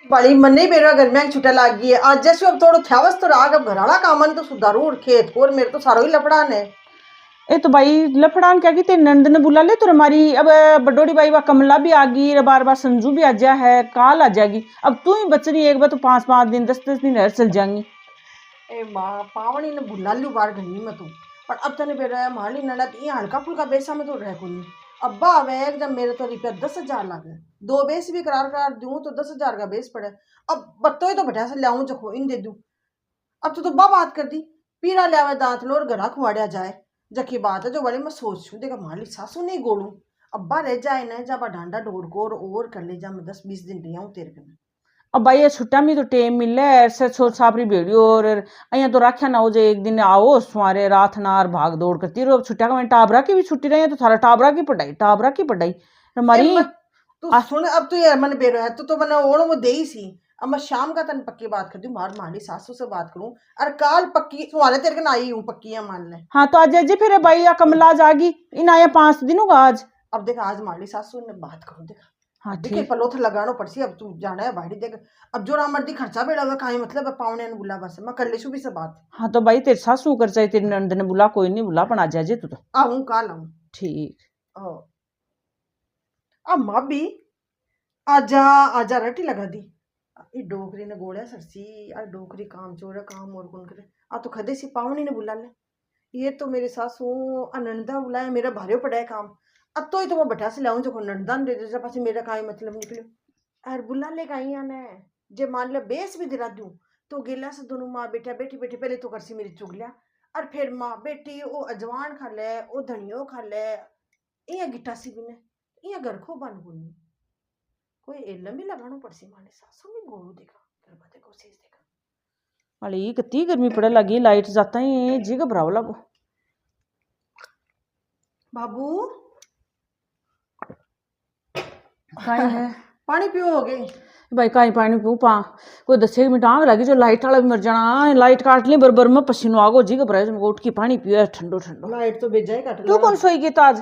बड़ी मन नहीं बेरा घर में छुट्टा लाग गई है आज जैसे अब थोड़ा थैवस तो राग अब घराला कामन तो सुधारू खेत और मेरे तो सारो ही लफड़ान है। ए तो भाई लफड़ान क्या की तेरी नंद ने बुला ले तो हमारी अब बडोड़ी बाई वा कमला भी आ गई, बार बार संजू भी आ जा है, काल आ जाएगी। अब तू ही बच रही एक बार तो 5-5 दिन 10-10 दिन रह चल जाएंगी। ए माँ पावनी ने बुला लू बार घनी में तू पर अब तने बेरा माली ननद ये हल्का फुल्का बेसा में तो रह कोनी। अब्बा आवे जब मेरे तो रुपया 10,000 लागे, दो बेस भी करार दूं तो 10,000 का बेस पड़े। अब बत्तो तो बैठा से लाऊं जो इन दे दूं। अब तो बा बात कर दी पीरा लियावे दांत लो और गला खुआड़िया जाए जकी बात है जो बड़े मैं सोच छू देखा माली सासू नहीं गोलू। अब्बा रह जाए ना जब डांडा डोर को और कर ले जा मैं 10-20 दिन रही हूँ तेरे कने। अब भाई ये छुट्टा में तो टेम मिले ऐसे छोट छापरी भेड़ियो और अया तो राख्या ना हो जाए एक दिन आओ सुमारे रात नार भाग दौड़ करती रहो। छुट्टिया का मैंने टाबरा की भी छुट्टी रही है तो थारा टाबरा की पढ़ाई हमारी। तू सुन अब तो यार मन बेरो है तो मैंने ओणो में दे ही सी। अब मैं शाम का तन पक्की बात कर दूं मार माली सासू से बात करूं और काल पक्की तुम्हारे तेरे कन आई हूं पक्की है मान ले। हाँ तो आज जी फिर भाई या कमला जागी इन आया 5 दिन होगा आज। अब देख आज माली सासू ने बात करूं देखा। हाँ देखे ठीक। पलोथ लगानो पड़सी अब तू जाना है भाड़ी देख। अब जो मर्दी खर्चा बेड़ा हुआ काहे मतलब है पावने ने बुला बस मैं कर लेशु भी से बात। हाँ तो भाई तेरे सासू कर चाहिए तेरी नंद ने बुला कोई नहीं बुला पण आ जा तू तो। आऊं काल आऊं। ठीक। अब माँ भी आजा आजा रटी लगा दी। ये डोकरी ने गोड़ा सरसी यार डोकरी काम चोरा काम और कौन करे। आ तो खदे सी पावनी ने बुला ले ये तो मेरे सासू अनंदा बुलाया मेरा भारे पड़ा है काम। अब तो ही तो मैं बैठा से लाऊं जो नंदा दे दे पास मेरा काय मतलब निकलो यार बुला ले कहीं आना है। जे मान ले बेस भी दिला दूं तो गेला से दोनों माँ बेटा बेटी बेटी पहले तो करसी मेरी चुगलिया और फिर माँ बेटी वो अजवान खा ले वो धनियो खा ले ये गिट्टा सी भी ने ये घर को बन गुनी कोई एलम भी लगानो पड़सी माने सासू में गोरू देखा दरवाजे को सीज देखा। अरे कितनी गर्मी पड़े लगी लाइट जाता ही जी घबराव लगो। बाबू काई है पानी पियो हो गए भाई काई पानी पीऊ पा कोई 10 मिनट आग लगी जो लाइट वाला भी मर जाना लाइट काट ली बरबर में पसीनो आगो जी घबराए जो उठ के पानी पियो ठंडो ठंडो। लाइट तो भेजा ही काट तू कौन सोई गई आज।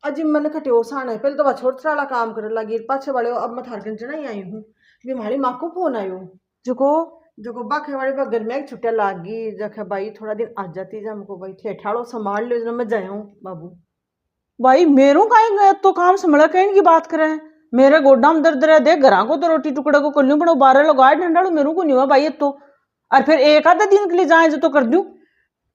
अजी मन कटे सान है पहले तो वह छोटा वाला काम करने लगी पाछे वाले अब मैं थारकन चढ़ा ही आई हूँ भी हमारी माँ को फोन आयो जो बाखे वाले पर घर में छुट्टिया लाग गई जखे भाई थोड़ा दिन आ जाती जा हमको भाई ठेठाड़ो संभाल लो मैं जाया हूँ बाबू। भाई मेरू काई तो काम संभला कहीं की बात करे मेरे गोड्डा में दर्द रहे देख घर को तो रोटी टुकड़े को कर लूं बड़ा 12 लगाए ढंडाड़ू मेरू को नहीं हुआ भाई तो और फिर एक आधा दिन के लिए जाए जो तो कर दूं।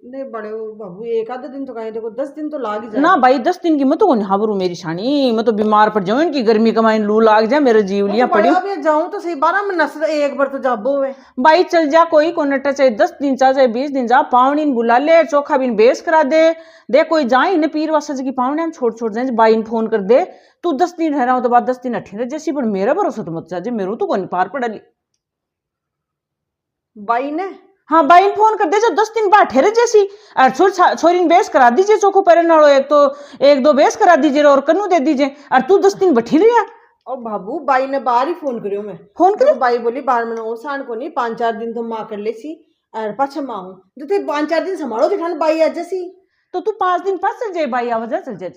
नहीं बड़े बाबू एक आधा दिन तो कहीं देखो 10 दिन तो लाग ही जाए ना भाई 10 दिन की मैं तो हाबरू मेरी शानी मैं तो बीमार पड़ जाऊं इनकी गर्मी कमाई लू लाग जाए मेरे जीवलियां पड़ी जाऊं तो सही 12 में नस एक बार तो जाबो है भाई चल जा कोई को नटा चाहे 10 दिन चाहे 20 दिन जा पावनी बुला ले चोखा बिन बेस करा दे कोई जाए इन्हें पीर वासा की पावने हम छोड़ जाए बाई फोन कर दे तू 10 दिन रह रहा हो तो बाद 10 दिन अठी रह जैसी पर मेरा भरोसा तो मत जा मेरू तो कोई पार पड़ा ली बाई ने। हाँ बाई फोन कर दे जो 10 दिन बाद ठहरे जैसी छोरी बेस करा दीजिए चोखो पैरे नालो एक तो 1-2 बेस करा दीजिए और कन्नू दे दीजिए और तू 10 दिन बैठी रही। और बाबू बाई ने बाहर ही फोन करियो मैं फोन करियो बाई बोली बाहर में ओसान को नहीं 5-4 दिन तो माँ कर ले सी और पाछे माँ हूँ जो थे 5-4 दिन संभालो दिखान बाई आ जैसी तो तू 5 दिन पास चल जाए बाई आवाज चल जाए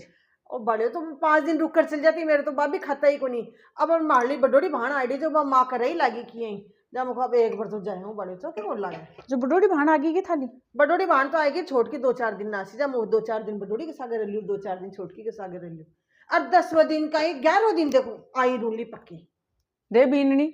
और बड़े तो 5 दिन रुक कर चल जाती मेरे तो बाबी खाता ही को नहीं। अब मार ली बडोड़ी भाण आईडी जो माँ कर ही लागी की यही जब मुझे अब एक बार तो जाए हूँ बड़े तो क्या बोल लगा जो बडोड़ी भाण आ गई थाली बडोड़ी भाण तो आएगी छोट की 2-4 दिन नासी जब 2-4 दिन बडोड़ी के सागे रह 2-4 दिन छोटकी के सागे रह अब 10वें दिन का 11वें दिन देखो आई रूली पक्की दे बीननी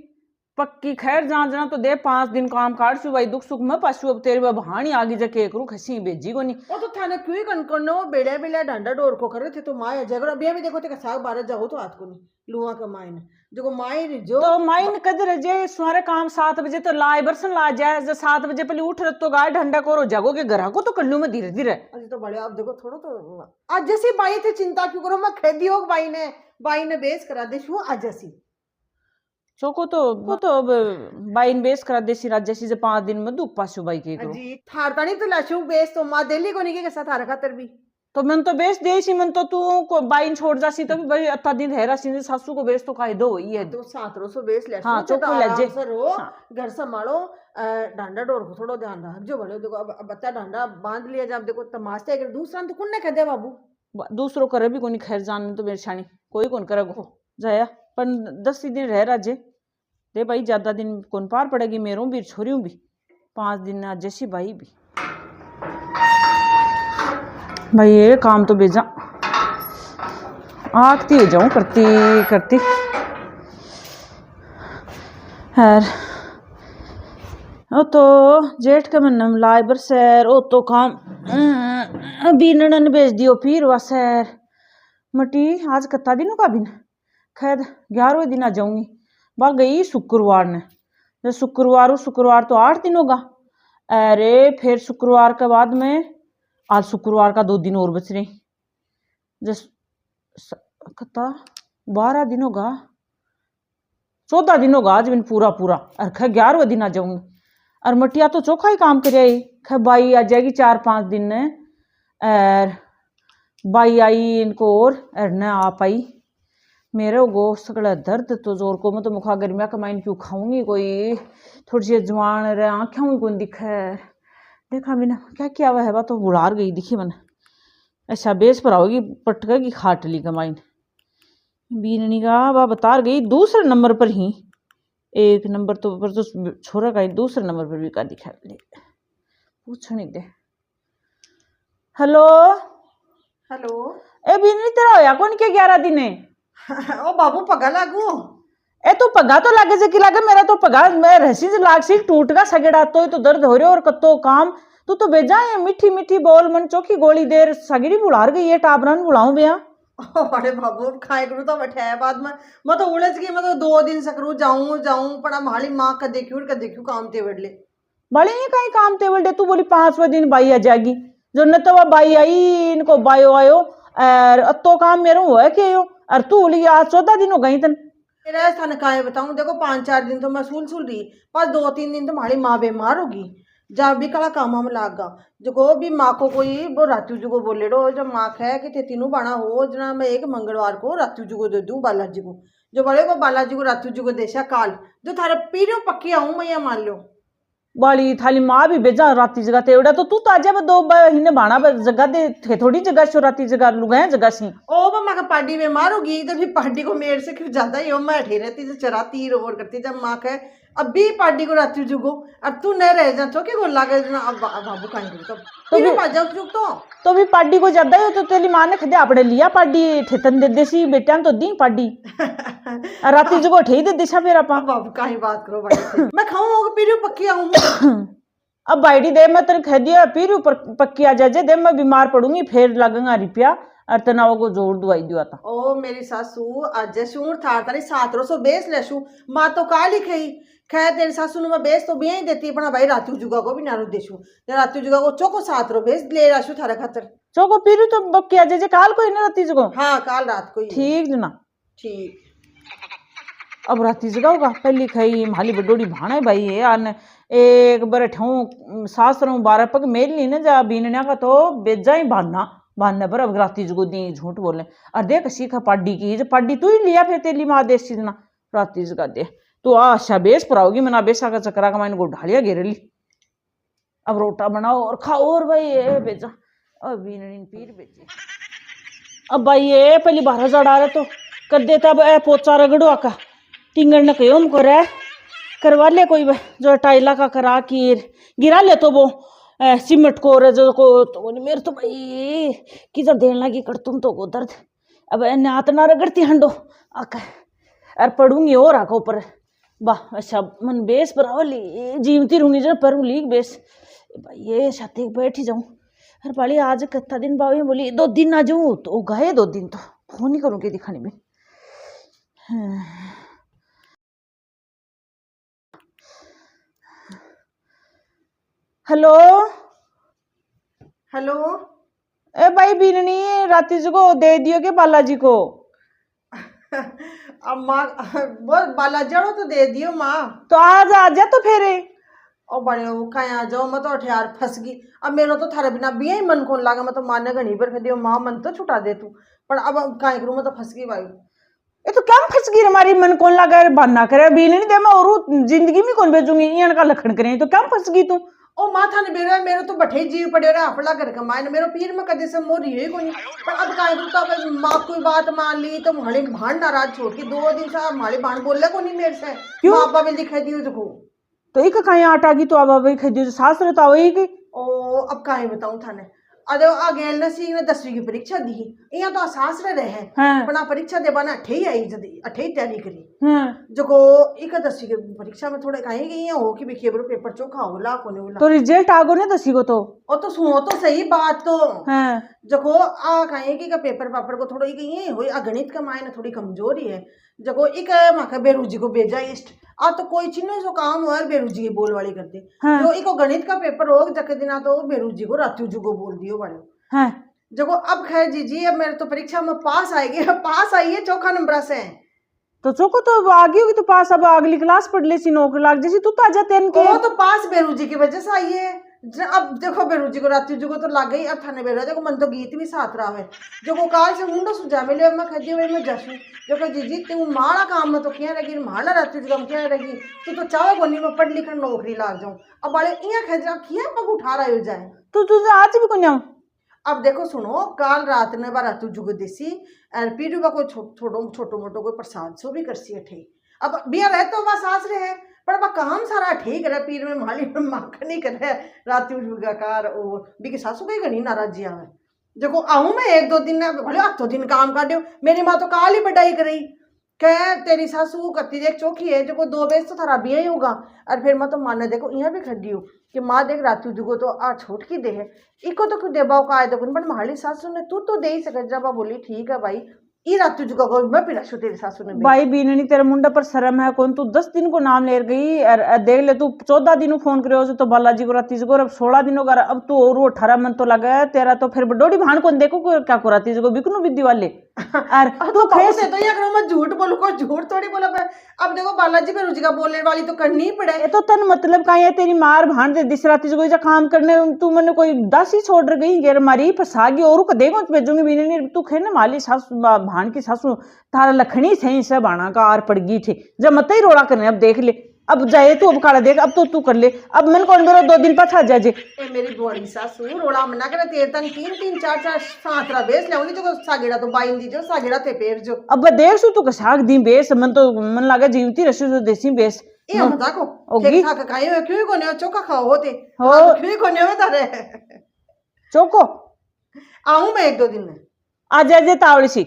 पक्की खैर जाना तो दे 5 दिन काम काट छू भाई दुख सुख में पाछू अब तेरे भाणी आगे जाके एक रू खसी भेजी को नहीं वो तो थाने क्यों कनकनो बेड़ा बेड़ा डंडा डोर को करे थे तो माए जगह अभी भी देखो ते साग बारह जाओ तो हाथ को नहीं लुआ का माए ने जो माए जो तो माई ने कदर जे सारे काम 7 बजे तो लाए बरसन ला जाए जो 7 बजे पहले उठ रहे तो गाय ढंडा को जागो के घर को तो कर लू मैं धीरे धीरे अभी तो बड़े आप देखो थोड़ा तो आज जैसी बाई थे चिंता क्यों करो मैं खेदी हो बाई ने बेस करा दे शू आज जैसी चोको तो वो तो अब बाई बेस करा देसी राज जैसी से 5 दिन में दुख पासू बाई के करो जी थारता नहीं तो लाशू बेस तो माँ दिल्ली को नहीं के साथ थारा खातर भी तो मन तो बेच दे सी मन तो तू को बाइन छोड़ जासी तो भाई अत्ता दिन रह रहा सासू को बेच तो काहे दो वही है तो 700 बेच ले हाँ चोको लज्जे सर हो घर संभालो डांडा डोर को थोड़ा ध्यान रख जो बड़े देखो अब बच्चा डांडा बांध लिया जब देखो तमाशा अगर दूसरा तो कौन ने कह दे बाबू दूसरों करे भी कोनी खैर जान तो मेरी छानी कोई कौन करे गो जाया पर 10 दिन रह राजे ते भाई ज्यादा दिन कौन पार पड़ेगी, मेरों भी छोरियों भी 5 दिन आज जैसी भाई भी। भाई ये काम तो भेजा आखती हो जाऊं करती करती है। ओ तो जेठ के महीने में लाई बरसैर ओ तो काम बीनन भेज दियो फिर वसैर मटी आज कत्ता दिनों का बिन खैर 11वें दिन आ जाऊंगी। बा गई शुक्रवार ने, जो शुक्रवार तो 8 दिन होगा। अरे फिर शुक्रवार के बाद में आज शुक्रवार का 2 दिन और बच रहे, जस कत्ता 12 दिन होगा, 14 दिन होगा आज बिन पूरा और खै 11वें दिन आ जाऊंगी। और मटिया तो चोखा ही काम कर खै बाई आ जाएगी 4-5 दिन ने, और बाई आई इनको और न आ पाई। मेरे गो सगड़ा दर्द तो जोर को मैं तो मुखा गर्मिया कमाइन क्यों खाऊंगी, कोई थोड़ी सी जवान रे आँखें हुई कौन दिखे देखा मैंने क्या किया हुआ है। बा तो बुढ़ार गई दिखी मैंने, ऐसा बेस पर आओगी पटका की खाटली कमाइन बीननी का बा बता गई। दूसरे नंबर पर ही, 1 नंबर तो पर तो छोरा का ही, दूसरे नंबर पर भी का दिखा पूछ नहीं दे। हेलो हेलो ए बीननी तेरा होया कौन के 11 दिन है? ओ बाबू पगा लागू ए तो पगा तो लागे से कि लागे, मेरा तो पगा मैं रसी से लाग सी टूट का सगड़ा तो दर्द हो रहे और कत्तो काम तू तो बेजा है। मीठी मीठी बोल मन चोखी गोली देर सगड़ी बुढ़ार गई है टाबरन बुलाऊं बेया। अरे बाबू खाए करू तो बैठे है बाद में मैं तो उलझ गई। मैं तो 2 दिन सकरू जाऊं पड़ा माली माँ का देखू काम ते वडले बड़े ही कहीं काम ते वडले। तू बोली 5वें दिन बाई आ जाएगी, जो न तो बाई आई इनको बायो आयो और अत्तो काम मेरे हुआ के यो और तू बोली आज 14 दिन हो गई तन मेरा स्थान काहे बताऊं। देखो 5-4 दिन तो मैं सुल रही, पर 2-3 दिन तो हमारी माँ बीमार होगी, जब भी कला काम हम लागा जो भी माँ को कोई वो रातू जी को बोले रो जब माँ है कि तीनों बाणा हो जना मैं एक मंगलवार को रातू जी को दे दूं बालाजी को, जो बड़े को बालाजी को रातू जी को देशा काल जो थारे पीरो पक्की आऊं मैं या मान लो बाली थाली माँ भी भेजा राती जगह ते एवढा तो तू ताजा 2 हिने बाणा जगह दे थे थोड़ी जगह शो राती जगह लुगाया जगह सी ओ बा माँ का पार्टी में मारोगी तो फिर पार्टी को मेरे से क्यों ज्यादा ही हो। मैं ठे रहती जो चराती रोर करती जब माँ कहे अभी पार्टी को राती जुगो अब तू न रह जा चौके को लागे अब बाबू कहीं तो फिर बाजा चुप तो भी पार्टी को ज्यादा ही तो तेरी माँ ने खदे आपने लिया पार्टी ठेतन दे देसी बेटा तो दी पार्टी राती जुगो ठे दे दिशा फिर आपा बाबू कहीं बात करो बड़े मैं खाऊंगा पीरू पक्की आऊं अब बाइडी दे मैं तेरे कह दिया पीरू पक्की आ जाए दे मैं बीमार पड़ूंगी फिर लगेगा रुपया और तनाव को जोर दुआई दिया था। ओ मेरी सासू आज शूर था तारी 700 बेस लेशू माँ तो का लिखे खैर तेरी सासू ने मैं बेस तो भी ही देती अपना भाई रातू जुगा को भी नारू देशू रातू जुगा को चोको 700 बेस ले राशू थारा खातर चोको पीरू तो बक्की आ जाए काल को ही ना राती जुगो। हाँ काल रात को ही ठीक जना ठीक। अब राती जगाओगा पहली खाई माली बडोड़ी भाना भाई है आने एक बार ठूं सासरों 12 पग मेल नहीं ना जा बीनने का तो बेजा ही बांधने पर अब राती जगो दी झूठ बोले और देख सीखा पाडी की पाडी तू ही लिया फिर तेली माँ देश ना राती जगा दे तू आशा बेस पर आओगी मैंने बेसा का चक्रा का मैंने को ढालिया घेर ली। अब रोटा बनाओ और खाओ और भाई ये बेचा अब बीननी पीर बेची अब भाई ये पहली 12,000 आ रहे तो कर देता अब पोचा रगड़ो आका टिंगर न कयोम को रहा करवा ले कोई जो टाइला का करा की गिरा ले तो वो सीमेंट को जो को तो मेरे तो भाई किधर देने लगी कर तुम तो को दर्द अब नात ना रगड़ती हंडो आका और पढ़ूंगी और आका ऊपर वाह अच्छा मन बेस पर आवली जीवती रहूंगी जरा पर लीक बेस भाई ये छाती बैठी जाऊं हर पाली आज कत्ता दिन बावी बोली 2 दिन आ जाऊं तो गए 2 दिन तो फोन ही करूंगी दिखाने में। हेलो हेलो ए भाई बीननी राती को दे दियो के बालाजी को अब माँ वो बालाजी तो दे दियो माँ तो आज आ जा तो फिर और बड़े वो कहीं आ जाओ मैं तो अठियार फंस गई अब मेरा तो थारे बिना भी ही मन कौन लागा मैं तो माने घनी पर खदियो माँ मन तो छुटा दे तू पर अब कहीं करूँ मैं तो फंस गई भाई ये तो क्या फंस गई हमारी मन कौन लगा बहाना करे बीन नहीं दे मैं और जिंदगी में कौन भेजूंगी यहाँ का लखन करे तो क्या फंस गई तू ओ माथा ने बेरा मेरो तो बठे जीव पड़े रहा अपना घर कमाए न मेरो पीर में कदे से मोर ही को नहीं। पर अब काहे तो अब माँ कोई बात मान ली तो हमारे भान नाराज छोड़ के 2 दिन से हमारे भान बोलने को नहीं मेरे से। क्यों? माँ बाप दिखाई दियो तो एक कहीं आटा की तो अब वही खरीदी सास रहे तो वही की। ओ अब काहे बताऊं थाने अरे आ गेल न सी ने 10वीं की परीक्षा दी इया तो सास रहे हैं। हाँ। अपना परीक्षा दे बना 8 आई जदी 8 तैयारी करी। हाँ। जो को एक 10वीं की परीक्षा में थोड़े कहीं गई हो कि केबरो पेपर चोखा होला कोने होला तो रिजल्ट आगो ने 10वीं को तो ओ तो सुनो तो सही बात तो। हाँ। जको आ कहीं की का पेपर पापर को थोड़ा ही होई आ गणित का मायने थोड़ी कमजोरी है। जको एक माका बेरुजी को भेजा इस्ट आ तो कोई चिन्ह जो काम हुआ बेरुजी की बोल वाली करते। हाँ। जो इको गणित का पेपर हो जके दिना तो बेरुजी को रातू जुगो बोल दियो बड़े। हाँ। जको अब खैर जी अब मेरे तो परीक्षा में पास आएगी पास आई है चौखा नंबर से। तो चोको तो अब आगे होगी तो पास अब अगली क्लास पढ़ ले सी नौकरी लाग जैसी तू ताजा तेन के वो तो पास बेरुजी की वजह से आई है। अब देखो बेरुजी को राती जुगो तो लग गई अब थाने बेरो देखो मन तो गीत भी साथ रहा है जो को काल से मुंडो सुझा मिले मैं खदी हुई मैं जसू जो को जीजी तू माड़ा काम में तो क्या रहेगी माड़ा राती जुगो क्या रहेगी तू तो चाहो गोनी में पढ़ लिख नौकरी लाग जाऊं अब वाले इया खजा किया पग उठा रहा हो जाए तो तुझे आज भी कोन्या। अब देखो सुनो काल रात ने बार रातू जुगो देसी और पीरू बा कोई छोटो मोटो कोई प्रसाद सो भी करसी ठे अब बिया रहे तो बस सास रहे पर बा काम सारा ठीक रहे पीर में माली में माखन नहीं करे रातू जुगा कार और बिके सासू कई घनी नाराजी आवे देखो आऊं मैं 1-2 दिन भले 8 दिन काम कर दियो मेरी माँ तो काल ही बढ़ाई करी कह तेरी सासू कत्ती देख चौकी है जो 2 बेस तो थारा बिया ही होगा और फिर मैं तो माने देखो यहाँ भी खड़ी हूँ कि माँ देख रातू जुगो तो आ छोट की दे है इको तो क्यों देबाओ का आए देखो पर माली सासू ने तू तो दे ही सके जब बोली ठीक है भाई ई रातू जुगो को मैं पिला शु तेरी सासू ने भाई बीननी तेरे मुंडा पर शर्म है कौन तू 10 दिन को नाम ले गई और देख ले तू 14 दिन फोन करे हो तो बालाजी को राती को अब 16 दिनों का अब तू और 18 मन तो लगा तेरा तो फिर बडोड़ी भान को देखो क्या को राती को बिकनु विद्या वाले और तू खेस तो ये करो मैं झूठ बोलू को झूठ थोड़ी बोला अब देखो बालाजी पे रुचिका बोलने वाली तो करनी ही पड़े ये तो तन मतलब का है तेरी मार भान दे दिस राती को जा काम करने तू मैंने कोई 10 ही छोड़ गई गेर मारी फसागी और को देखो भेजूंगी बीननी तू खेने माली सासू भान की सासू तारा लखनी सही से बाणा का आर पड़ गई थे जब मत ही रोड़ा करने अब देख ले अब जाए तू अब काला देख अब तो तू कर ले अब मन कौन बेरो 2 दिन पाछा जाजे ए मेरी बुआड़ी सासू रोड़ा मना करे तेर तन 3 4 सातरा बेस लेउनी जो सागेड़ा तो बाइन दी जो सागेड़ा ते पेर जो अब देख सु तू का साग दी बेस मन तो मन लागे जीवती रसु तो देसी बेस ए हम देखो ठीक ठाक खाए हो क्यों कोने चोका खाओ होते हो क्यों कोने हो तारे चोको आऊं मैं 1-2 दिन में आ जाजे तावड़ी सी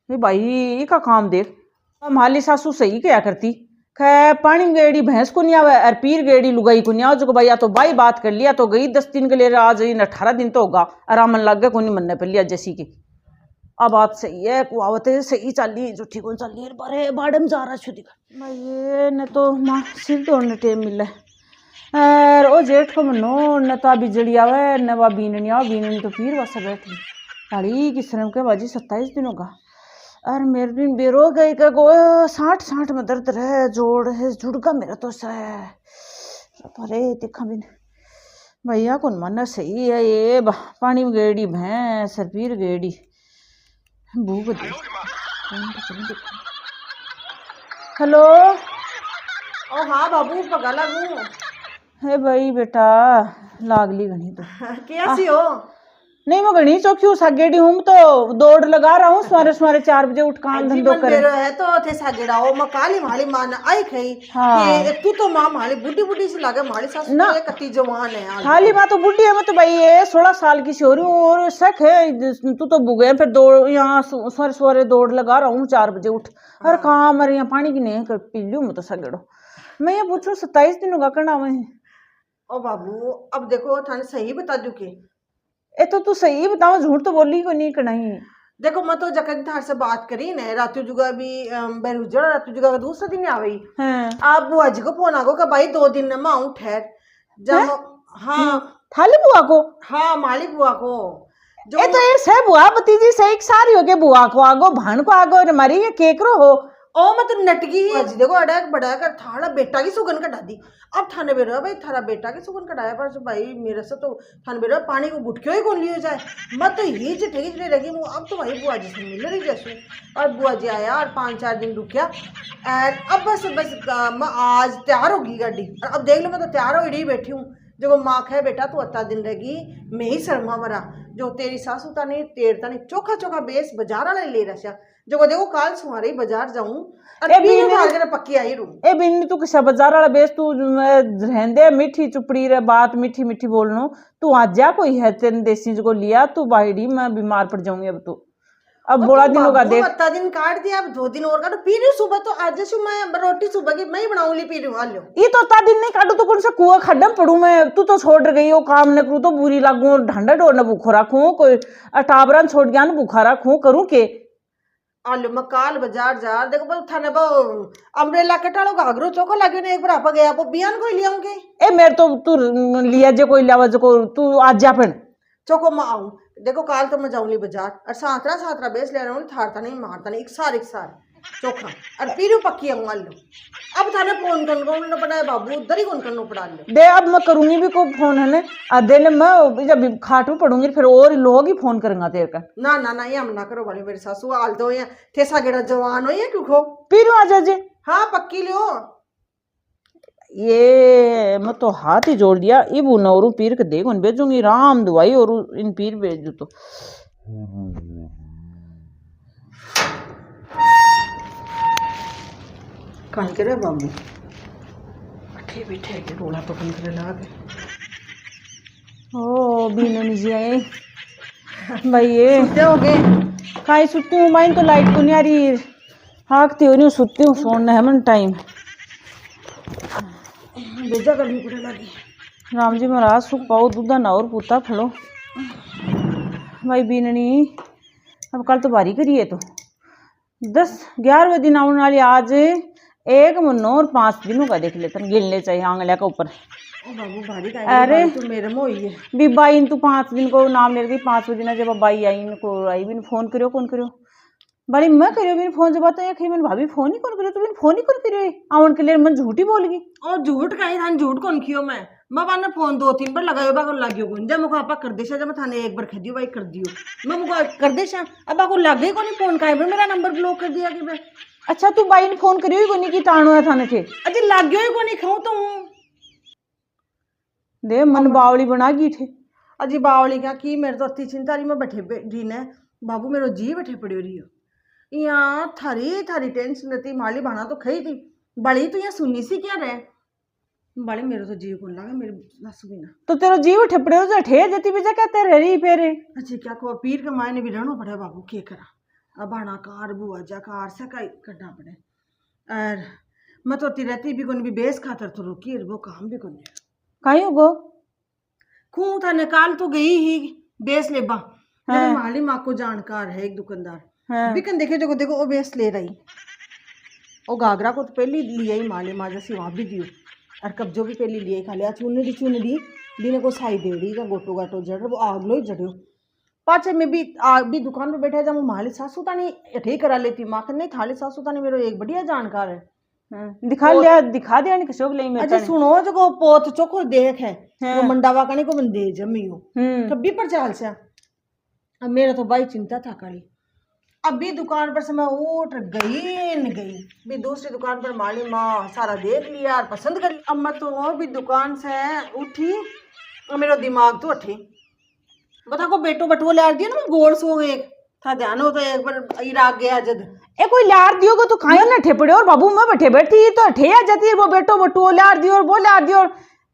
भाई का काम देख माली सासू सही क्या करती खे पानी गेड़ी भैंस को नहीं आवे और पीर गेड़ी लुगाई को नहीं आओ जो भाई या तो भाई बात कर लिया तो गई 10 दिन के लिए आज 18 दिन तो होगा आराम लग गया कोई मनने पे लिया जैसी की अब बात सही है कुआवत सही चल रही झूठी कौन चल रही है बारे बाड़म जा रहा छुदी भाई ने तो माँ सिर तोड़ने टाइम मिला और ओ जेठ को मनो न तो बिजली आवे न वा बीननी आओ बीननी तो पीर वसा बैठी ताड़ी की शर्म के बाजी 27 दिन होगा और मेरे दिन बेरो गई का को 60 में दर्द रहे जोड़ है जुड़गा मेरा तो सा अरे देखा भी भैया कौन मन सही है ये पानी में गेड़ी भैंस पीर गेड़ी भूख दे हेलो ओ हाँ बाबू पगा लागू हे भाई बेटा लागली घनी तो क्या सी हो नहीं मैं घनी चौकी हूँ सागेड़ी हूँ तो दौड़ लगा रहा हूँ सवारे 4 बजे उठ काम धंधो करे है तो थे सागेड़ा ओ मकाली माली मान आई खई हाँ। ये तू तो मां माली बुड्ढी सी लागे माली सास ना कत्ती जवान है खाली माँ तो बुढ़ी है मैं तो भाई ये 16 साल की सी हो रही हूँ और शक है तू तो बुगे फिर दौड़ यहाँ सवारे दौड़ लगा रहा हूँ 4 बजे उठ और काम अरे यहाँ पानी की नहीं कर पी लूँ मैं तो सागेड़ो मैं ये पूछूं 27 दिन होगा करना मैं ओ बाबू अब देखो थाने सही बता दू के ए तो तू सही बताओ झूठ तो बोली को नहीं कनाई देखो मैं तो जकन थार से बात करी न रातू जुगा भी बेरुजड़ रातू जुगा का दूसरा दिन आ गई आप बुआ जी को फोन आगो का भाई 2 दिन में आऊं ठहर जब हाँ थाली बुआ को हाँ मालिक बुआ को जो ए तो ये से बुआ भतीजी से एक सारी हो के बुआ को आगो भान को आगो और मरी ये केकरो हो ओ मैं तो नटगी आज देखो अड़ा बड़ा कर थाड़ा बेटा की सुगन कटा दी। अब थाने बेरो भाई थारा बेटा की सुगन कटाया पर भाई मेरे से तो थाने बेरो पानी को गुटक्यों ही कौन लियो जाए। मैं तो ही जिठे लगी हूँ। अब तो भाई बुआ जी से मिल रही जैसे और बुआ जी आया और 5-4 दिन रुकिया और अब बस मैं आज तैयार होगी गाड़ी। और अब देख लो मैं तो तैयार हो ही बैठी हूँ। जो माँ है बेटा तू अत्ता दिन रहेगी मैं ही शर्मा मरा जो तेरी सासू ताने तेरता ने चोखा चोखा बेस बाजार वाला ले रहा जो देखो काल सुहारे बाजार जाऊं पक्की आई रू ए बिन्नी तू किसा बाजार वाला बेस तू रहंदे मीठी चुपड़ी रे बात मीठी मीठी बोलनो तू आज जा कोई है तेन देसी को लिया तू बाइडी मैं बीमार पड़ जाऊंगी अब तू अब बोला दिनों का देख अत्ता दिन काट दिया अब 2 दिन और काटो पी रही सुबह तो आज से मैं रोटी सुबह की मैं ही बनाऊंगी पी रही हूं लो ये तो अत्ता दिन नहीं काटू तो कौन सा कुआ खड्डा पड़ू मैं तू तो छोड़ गई हो काम न करू तो बुरी लागू ढंडा डोर न भूखो रखू कोई टाबरन छोड़ गया न भूखा रखू करूं के आलू मैं काल बाजार जा देखो बल थाने बो अम्ब्रेला कटालो घाघरो चोखो लगे ने एक बार आप गया वो बियान कोई लियाऊंगे ए मेरे तो तू लिया जे कोई लावा जो को तू आज जा फिर चोको मैं आऊं देखो काल तो मैं जाऊंगी बाजार और सातरा बेस ले रहा हूँ थारता नहीं मारता नहीं एक सार चोखा और पीरू पक्की मान लो अब थाने फोन करना पड़ा है बाबू उधर ही फोन करना पड़ा दे अब मैं करूंगी भी को फोन है ना दिन मैं जब खाटू पढ़ूंगी फिर और लोग ही फोन करेंगे तेरे का ना ये हम ना करो वाली मेरी सासू हाल तो या थेसा गेड़ा जवान हो या क्यों खो पीरू आ जा हाँ पक्की लियो ये मैं तो हाथ ही जोड़ दिया इब नौरू पीर के देख भेजूंगी राम दुआई और इन पीर भेज दू तो कहीं करे बाबू अठे बैठे के रोला पकड़ करे लागे ओ बीनन जी आए भाई ये सुते हो गए काई सुती हूँ माइन तो लाइट को नहीं आ रही हाकती हो नहीं सुती हूँ सोने है मन टाइम बेजा करनी पड़े लगी राम जी महाराज सुख पाओ दूधा ना और पूता फलो भाई बीननी अब कल तो बारी करी है तो 10-11 दिन आने वाली आज 1 महीनों और 5 दिनों का देख लेते गिनने चाहिए आंगलिया के ऊपर बाबू भारी अरे तू मेरे में हुई है भी बाई तू 5 दिन को नाम ले गई 5वें दिन जब बाई आई इनको आई भी फोन करियो कौन करियो बड़ी मैं करियो बिन फोन जब बात मैंने भाभी फोन ही कौन करियो तू बिन फोन ही कौन करियो आवन के लिए मन झूठी बोल गई और झूठ कहीं थान झूठ कौन कियो मैं बाने फोन 2-3 बार लगायो बा को लाग्यो कौन जब मुको आपा कर देशा जब थाने एक बार खदियो भाई कर दियो मैं मुको कर देशा अब को लागे कोनी फोन काहे मेरा नंबर ब्लॉक कर दिया कि बे अच्छा तू बाई ने फोन करियो कोनी की ताणो है थाने थे अजी लाग्यो ही कोनी खाऊं तो दे मन बावली बना गई थे अजी बावली क्या की मेरे तो अति चिंता रही मैं बैठे बैठी ने बाबू मेरो जी बैठे पड़ियो रही यहाँ थारी टेंशन रहती माली बना तो खई थी बड़ी तो यहाँ सुननी सी क्या रहे बड़े मेरे तो जीव कौन लगा मेरे सासू बिना तो तेरा जीव ठेपड़े हो ठे जती बेजा कहते रह रही फेरे अच्छा क्या को पीर के मायने भी रहना पड़े बाबू के करा अब बाना कार बुआ जा कार से का करना पड़े और मैं तो रहती भी कौन भी बेस खातर तो रुकी वो काम भी कौन कहीं गो खूं था निकाल तो गई ही बेस लेबा मेरे माली माँ को जानकार है एक दुकानदार बिकन देखे जो देखो वो बेस ले रही वो घाघरा को तो पहले लिया ही माली माँ जैसी वहाँ भी दियो और कब्जो भी पहले लिए खा लिया चुन दी बिना को साई दे रही का गोटो गाटो जड़ वो आग लो ही जड़ो पाचे में भी दुकान पे बैठा जब माली सासू तानी अठे करा लेती माँ नहीं थाली सासू तानी मेरे एक बढ़िया जानकार है दिखा दिया नहीं कशोक ले अच्छा सुनो जो पोत चोको देख है वो मंडावा कने को मन दे जमी हो कभी पर चाल से अब मेरा तो भाई चिंता था काली अभी दुकान पर से मैं उठ गई भी दूसरी दुकान पर माली माँ सारा देख लिया और पसंद कर लिया अब मैं तो भी दुकान से उठी और मेरा दिमाग तो उठी बता को बेटो बटुआ ला दिया ना मैं गोल सो गए था ध्यान हो तो एक बार इराक गया जद ए कोई लार दियो को तो खाया ना ठेपड़े और बाबू मैं बैठे बैठी तो ठेया जाती है वो बेटो बटुआ लार दियो और वो लार दियो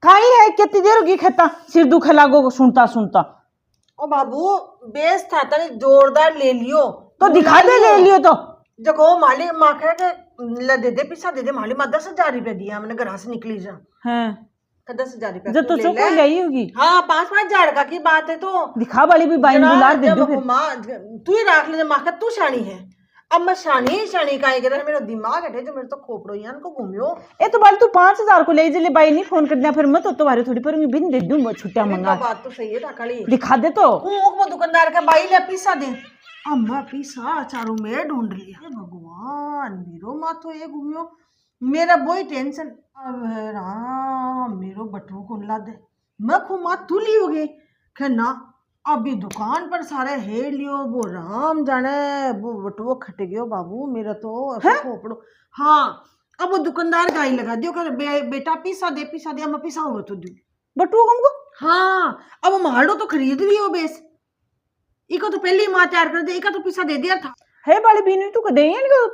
खाई है कितनी देर होगी खेता सिर दुखे लागो को सुनता ओ बाबू बेस था तने जोरदार ले लियो तो दिखा दे ले लियो तो जब वो माली माँ कह के दे दे पैसा दे दे माली माँ 10,000 रुपया दिया हमने घर से निकली जा हैं 10,000 रुपया जब तो चुप हो गई होगी हाँ 5-5 हजार का की बात है तो दिखा वाली भी बाइन बुला दे दो फिर माँ तू ही रख ले माँ का तू शानी है अब मैं शानी का ही मेरा दिमाग है जो मेरे तो खोपड़ो यान को घूमियो ए तो बाल तू 5,000 को ले जले बाई नहीं फोन कर दिया फिर मैं तो तुम्हारे थोड़ी पर बिन दे दूं छुट्टियां मंगा बात तो सही है टाकली दिखा दे तो वो दुकानदार का बाई ले पीसा दे अम्मा पीसा चारों में ढूंढ लिया भगवान मेरो माथो ये घूमियो मेरा वही टेंशन। अब राम मेरो बटू को ला दे मैं खो मात तुली हो गई कि ना अभी दुकान पर सारे हेर लियो वो राम जाने वो बटुओ खट गयो बाबू मेरा तो ऐसा खोपड़ो। हाँ अब वो दुकानदार गाई लगा दियो कर बेटा पिसा दे अब मैं पिसा हो तो दू बटुआ हमको। हाँ अब मारो तो खरीद लियो बेस इको तो पहले ही माँ तैयार कर दे इका तो पिसा दे दिया था। है बाली बीन तू कदे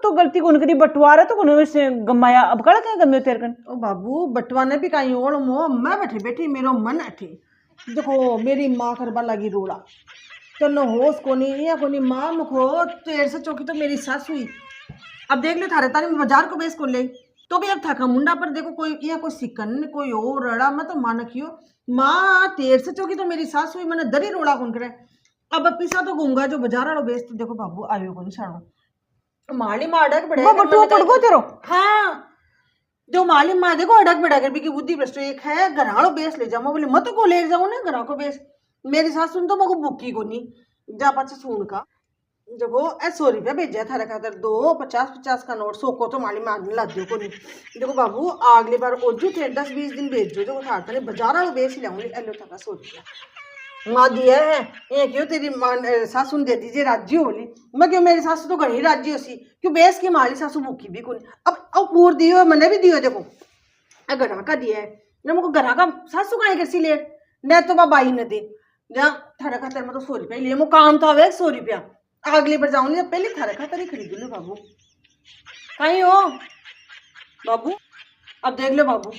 तो गलती कौन करी बटवारा तो कौन वैसे गमाया अब कड़ा क्या गम्यो तेरे कन। ओ बाबू बटवाने भी कहीं और मो मैं बैठे बैठी मेरो मन अठे देखो मेरी माँ करबा लगी रोड़ा तो न होश कोनी या कोनी माँ मुखो तेरे से चौकी तो मेरी सास हुई। अब देख ले थारे तारी में बाजार को बेस को ले तो भी अब थका मुंडा पर देखो कोई या कोई सिकन कोई और रड़ा मैं तो मान रखियो माँ तेरे से चौकी तो मेरी सास हुई मैंने दरी रोड़ा कौन करे। अब पिसा तो घूंगा जो बाजार वालों बेच तो देखो बाबू आयो को निशानो माली माँ अड़क बड़े बटुआ पड़ गो तेरो। हाँ जो माली माँ देखो अड़क बड़ा कर की बुद्धि भ्रष्ट एक है घराड़ो बेच ले जाऊँ बोले मत को ले जाऊँ ना घरा को बेच मेरी सास सुन तो मैं बुकी को नहीं जा पाचा सुन का देखो 100 रुपया भेजा थारे खातर 2 50 का नोट 100 को तो माली माँ ला दियो को नहीं देखो बाबू अगली बार ओजू थे 10-20 दिन भेजो जो थारे बाजार वालों बेच लाऊंगी एलो था 100 रुपया माँ दिया है ये क्यों तेरी सासू दे दीजिए राज्य बोली मैं क्यों मेरी सासू तो घनी राज्य होसी क्यों बेस की माली सासू भूखी भी कौन अब पूर दियो मैंने भी दियो देखो घरा का दिया है ना मुझको घरा का सासू का कैसी ले न तो बाई न दे जा थारा खातर मैं तो 100 रुपया लिए मुझे काम तो आवे 100 रुपया अगली बार जाऊंगी पहले थारा खातर ही खरीद लो बाबू कहीं हो बाबू अब देख लो बाबू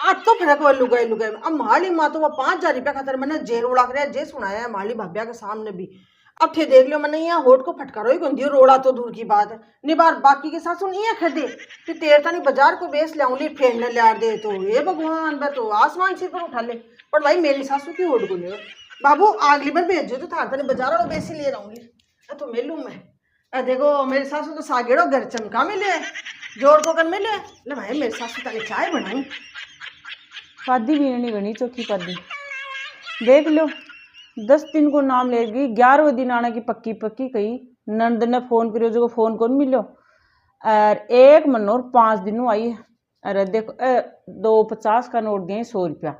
आज तो फर्क हुआ लुगाई लुगाई में अब माली माँ तो वो 5,000 रुपया खातर मैंने जेल उड़ा कर जे सुनाया है माली भाभ्या के सामने भी अब थे देख लो मैंने यहाँ होट को फटकारो ही दियो रोड़ा तो दूर की बात है निबार बाकी के साथ सुन ये खरीदे फिर तेरता नहीं बाजार को बेच लाऊंगी फेंड ले लिया दे तो ये भगवान बा तो आसमान सिर पर उठा ले पर भाई मेरी सासू की होट को ले बाबू अगली बार भेजो तो थारता नहीं बाजार वालों बेच ही ले रहूंगी तो मिलूँ मैं देखो मेरी सासू तो सागेड़ो घर चमका मिले जोर को कर मिले ले भाई मेरी सासू ताली चाय बनाऊं पादी भी नहीं गणी चौकी पादी देख लो 10 दिन को नाम लेगी 11वें दिन आने की पक्की पक्की कही नंद ने फोन करियो जो फोन कौन मिलो और एक मनोर 5 दिनों आई है अरे देखो 250 का नोट दिए 100 रुपया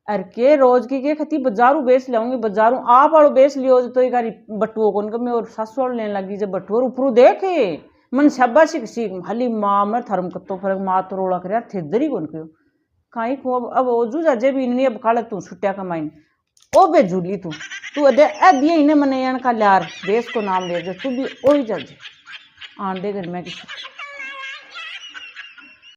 अरे के रोज की के खती बाजारू बेच लाऊंगी बाजारू आप वालों बेच लियो तो एक बटुओ कौन मैं और सासू वालों लेने लगी जब बटुओ ऊपरू देखे मन शाबाशी सीख हाली माँ में थर्म कत्तो फर्क माँ तो रोड़ा कर थे दरी कौन कहो काई को अब ओजू जाजे भी नहीं अब काले तू छुट्टिया कमाइन ओ बे झूली तू अदे ए दिए इन्हें मने यान का लार देश को नाम ले तू भी ओ ही जाजे आंदे घर में किसी